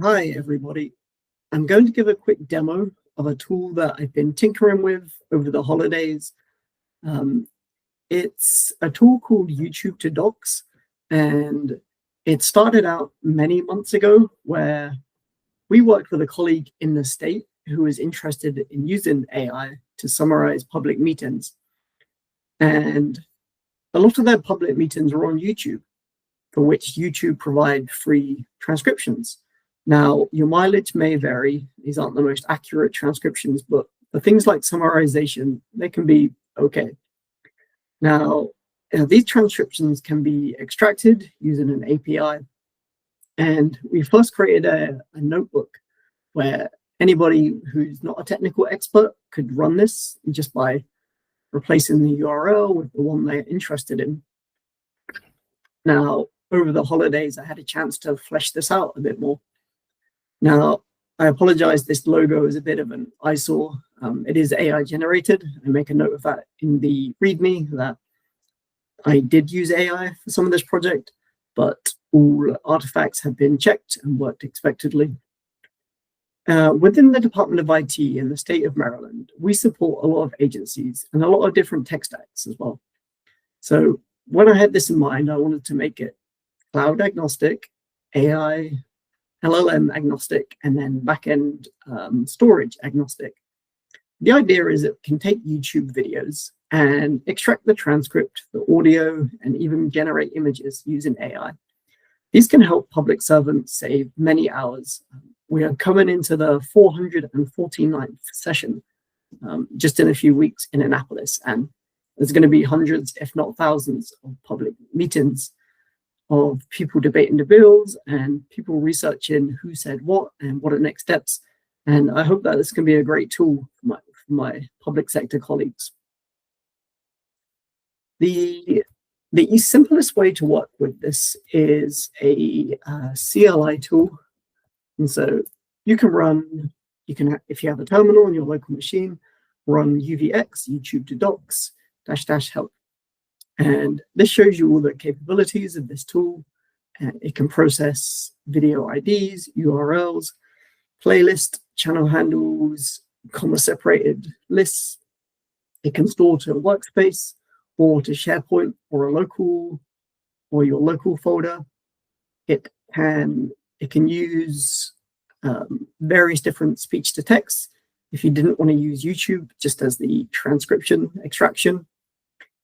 Hi, everybody. I'm going to give a quick demo of a tool that I've been tinkering with over the holidays. Um, it's a tool called YouTube to Docs, and it started out many months ago where we worked with a colleague in the state who was interested in using AI to summarize public meetings. And a lot of their public meetings were on YouTube, for which YouTube provide free transcriptions. Now, your mileage may vary. These aren't the most accurate transcriptions, but for things like summarization, they can be okay. Now, these transcriptions can be extracted using an API. And we first created a notebook where anybody who's not a technical expert could run this just by replacing the URL with the one they're interested in. Now, over the holidays, I had a chance to flesh this out a bit more. Now, I apologize, this logo is a bit of an eyesore. It is AI generated. I make a note of that in the README that I did use AI for some of this project, but all artifacts have been checked and worked expectedly. Within the Department of IT in the state of Maryland, we support a lot of agencies and a lot of different tech stacks as well. So when I had this in mind, I wanted to make it cloud agnostic, AI, LLM agnostic, and then backend storage agnostic. The idea is it can take YouTube videos and extract the transcript, the audio, and even generate images using AI. These can help public servants save many hours. We are coming into the 449th session just in a few weeks in Annapolis, and there's going to be hundreds, if not thousands, of public meetings of people debating the bills and people researching who said what and what are next steps. And I hope that this can be a great tool for my public sector colleagues. The simplest way to work with this is a CLI tool. And so you can, if you have a terminal on your local machine, run UVX, YouTube to Docs, -- help. And this shows you all the capabilities of this tool. It can process video IDs, URLs, playlist, channel handles, comma-separated lists. It can store to a workspace or to SharePoint or your local folder. It can use various different speech to text. If you didn't want to use YouTube just as the transcription extraction,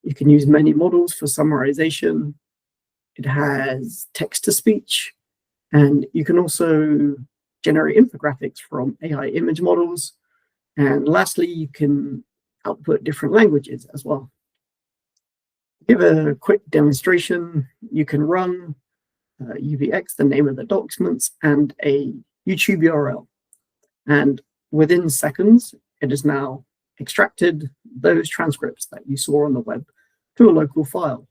you can use many models for summarization. It has text to speech, and you can also generate infographics from AI image models. And lastly, you can output different languages as well. Give a quick demonstration. You can run UVX, the name of the documents, and a YouTube URL. And within seconds, it has now extracted those transcripts that you saw on the web to a local file.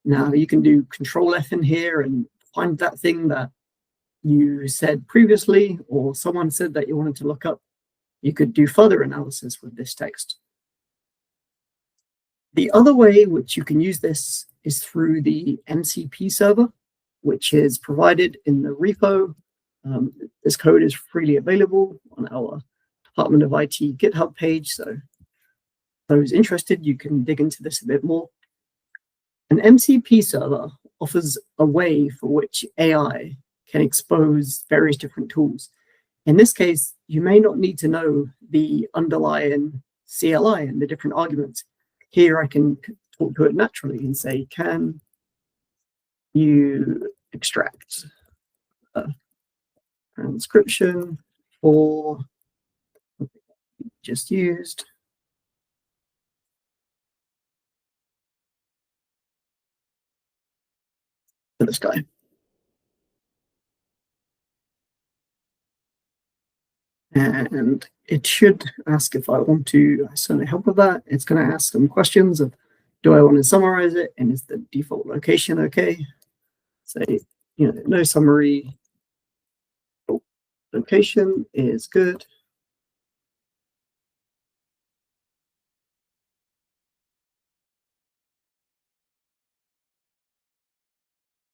Now you can do Control F in here and find that thing that you said previously or someone said that you wanted to look up. You could do further analysis with this text. The other way which you can use this is through the MCP server, which is provided in the repo. This code is freely available on our Department of IT GitHub page, so those interested, you can dig into this a bit more. An MCP server offers a way for which AI can expose various different tools. In this case, you may not need to know the underlying CLI and the different arguments. Here I can talk to it naturally and say, can you extract a transcription for just used for this guy. And it should ask if I want to certainly help with that. It's going to ask some questions of, do I want to summarize it? And is the default location okay? Say, no summary. Oh, location is good.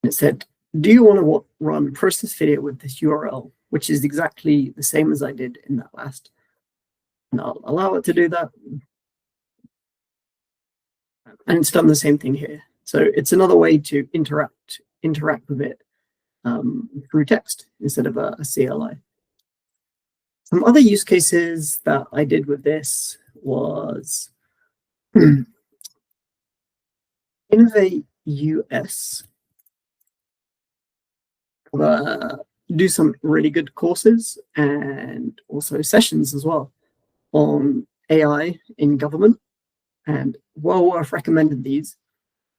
It said do you want to run process video with this URL, which is exactly the same as I did in that last. And I'll allow it to do that. And it's done the same thing here. So it's another way to interact with it through text instead of a CLI. Some other use cases that I did with this was Innovate US. Do some really good courses and also sessions as well on AI in government, and well worth recommending these.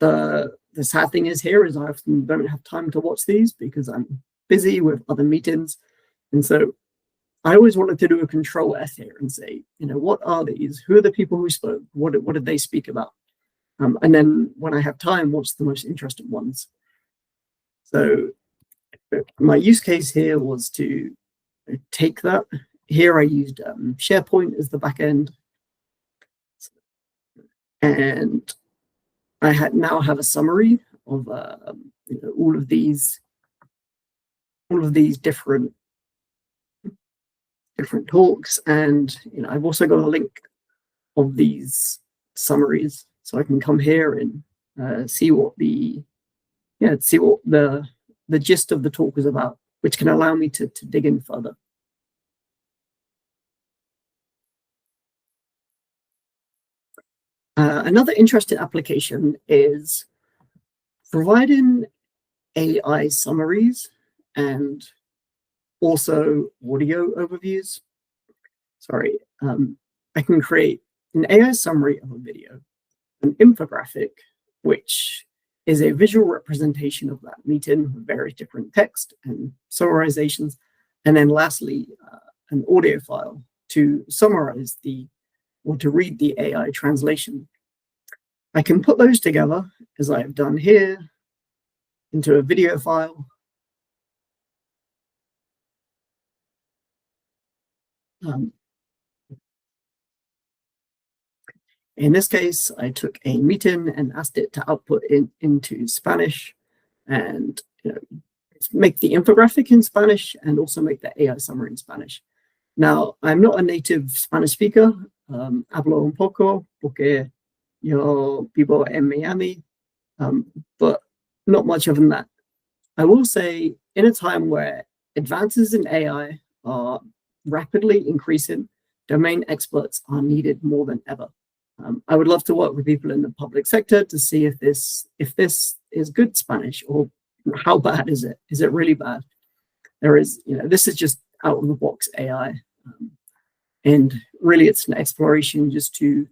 The sad thing is here is I often don't have time to watch these because I'm busy with other meetings, and so I always wanted to do a control F here and say, what are these? Who are the people who spoke? What did they speak about? And then when I have time, what's the most interesting ones? So my use case here was to take that. Here I used SharePoint as the backend, and I now have a summary of all of these different talks, and I've also got a link of these summaries, so I can come here and see what the gist of the talk was about, which can allow me to dig in further. Another interesting application is providing AI summaries and also audio overviews. Sorry, I can create an AI summary of a video, an infographic, which is a visual representation of that meeting with various different text and summarizations, and then lastly, an audio file to summarize or to read the AI translation. I can put those together, as I have done here, into a video file. In this case, I took a meeting and asked it to output into Spanish, and make the infographic in Spanish and also make the AI summary in Spanish. Now, I'm not a native Spanish speaker. Hablo un poco porque yo vivo en Miami, but not much other than that. I will say, in a time where advances in AI are rapidly increasing, domain experts are needed more than ever. I would love to work with people in the public sector to see if this is good Spanish, or how bad is it? Is it really bad? This is just out of the box AI. And really it's an exploration just to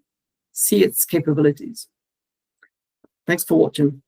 see its capabilities. Thanks for watching.